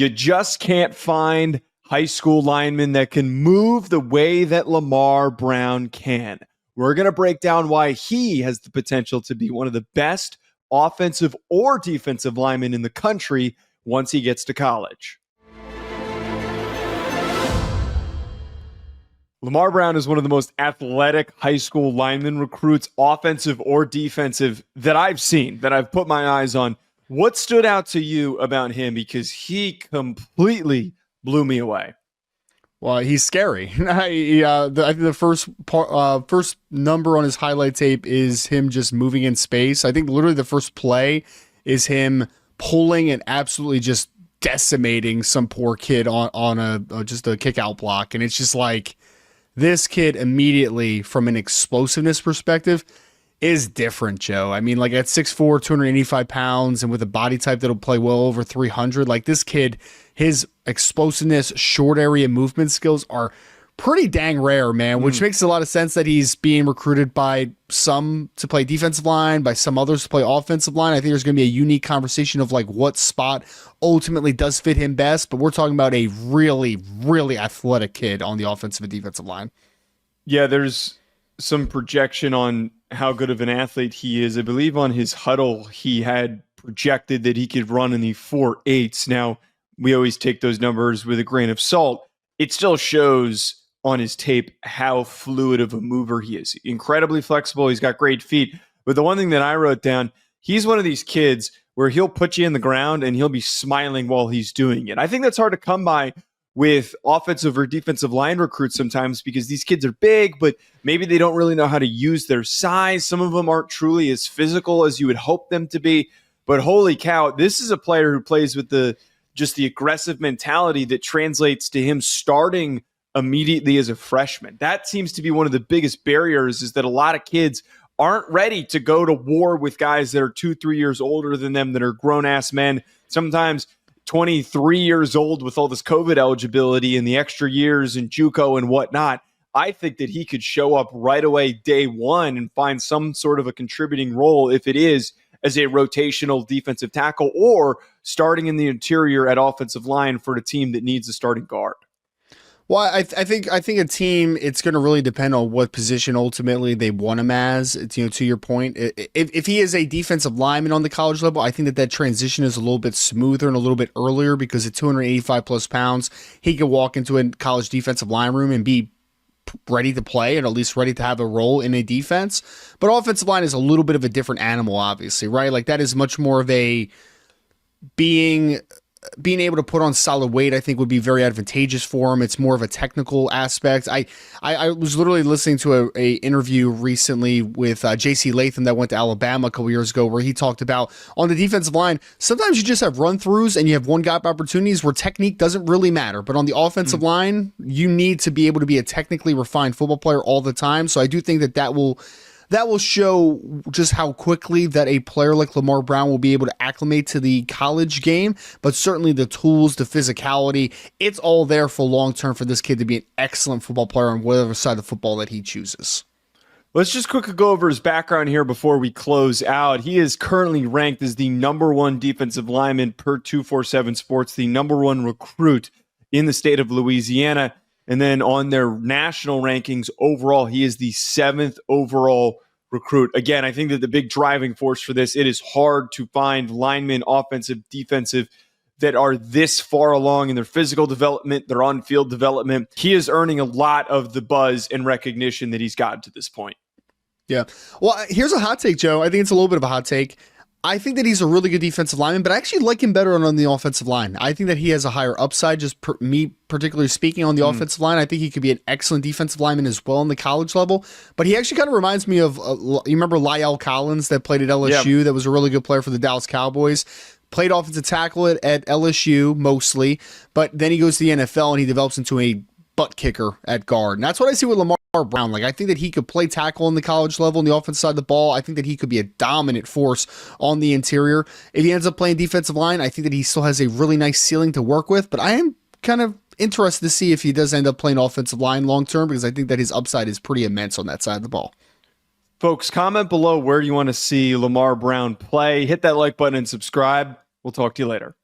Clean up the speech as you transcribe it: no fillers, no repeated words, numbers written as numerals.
You just can't find high school linemen that can move the way that Lamar Brown can. We're going to break down why he has the potential to be one of the best offensive or defensive linemen in the country once he gets to college. Lamar Brown is one of the most athletic high school lineman recruits, offensive or defensive, that I've seen, that I've put my eyes on. What stood out to you about him? Because he completely blew me away. Well, he's scary. I think the first number on his highlight tape is him just moving in space. I think literally the first play is him pulling and absolutely just decimating some poor kid on a just a kick out block. And it's just like, this kid immediately, from an explosiveness perspective, is different, Joe. I mean, like at 6'4", 285 pounds, and with a body type that'll play well over 300, like this kid, his explosiveness, short area movement skills are pretty dang rare, man, which makes a lot of sense that he's being recruited by some to play defensive line, by some others to play offensive line. I think there's going to be a unique conversation of like what spot ultimately does fit him best, but we're talking about a really, really athletic kid on the offensive and defensive line. Yeah, there's some projection on how good of an athlete he is. I believe on his huddle, he had projected that he could run in the 4.8s. Now, we always take those numbers with a grain of salt. It still shows on his tape how fluid of a mover he is. Incredibly flexible. He's got great feet. But the one thing that I wrote down, he's one of these kids where he'll put you in the ground and he'll be smiling while he's doing it. I think that's hard to come by with offensive or defensive line recruits sometimes, because these kids are big, but maybe they don't really know how to use their size. Some of them aren't truly as physical as you would hope them to be. But holy cow, this is a player who plays with the aggressive mentality that translates to him starting immediately as a freshman. That seems to be one of the biggest barriers, is that a lot of kids aren't ready to go to war with guys that are 2-3 years older than them, that are grown-ass men, sometimes 23 years old with all this COVID eligibility and the extra years and JUCO and whatnot. I think that he could show up right away day one and find some sort of a contributing role, if it is as a rotational defensive tackle or starting in the interior at offensive line for a team that needs a starting guard. Well, I think a team, it's going to really depend on what position ultimately they want him as. To your point, if he is a defensive lineman on the college level, I think that transition is a little bit smoother and a little bit earlier, because at 285 plus pounds, he could walk into a college defensive line room and be ready to play, and at least ready to have a role in a defense. But offensive line is a little bit of a different animal, obviously, right? Like that is much more of a being able to put on solid weight, I think would be very advantageous for him. It's more of a technical aspect. I was literally listening to a interview recently with J.C. Latham that went to Alabama a couple years ago, where he talked about on the defensive line, sometimes you just have run-throughs and you have one-gap opportunities where technique doesn't really matter. But on the offensive line, you need to be able to be a technically refined football player all the time. So I do think that will show just how quickly that a player like Lamar Brown will be able to acclimate to the college game, but certainly the tools, the physicality, it's all there for long-term for this kid to be an excellent football player on whatever side of football that he chooses. Let's just quickly go over his background here before we close out. He is currently ranked as the number one defensive lineman per 247 Sports, the number one recruit in the state of Louisiana. And then on their national rankings overall, he is the 7th overall recruit. Again, I think that the big driving force for this, it is hard to find linemen, offensive, defensive, that are this far along in their physical development, their on-field development. He is earning a lot of the buzz and recognition that he's gotten to this point. Yeah. Well, here's a hot take, Joe. I think it's a little bit of a hot take. I think that he's a really good defensive lineman, but I actually like him better on the offensive line. I think that he has a higher upside, just me particularly speaking on the offensive line. I think he could be an excellent defensive lineman as well on the college level, but he actually kind of reminds me of, you remember Lyle Collins that played at LSU, that was a really good player for the Dallas Cowboys? Played offensive tackle at LSU mostly, but then he goes to the NFL and he develops into a butt kicker at guard. And that's what I see with Lamar Brown. Like, I think that he could play tackle on the college level on the offensive side of the ball. I think that he could be a dominant force on the interior. If he ends up playing defensive line, I think that he still has a really nice ceiling to work with, but I am kind of interested to see if he does end up playing offensive line long term, because I think that his upside is pretty immense on that side of the ball. Folks, comment below where you want to see Lamar Brown play. Hit that like button and subscribe. We'll talk to you later.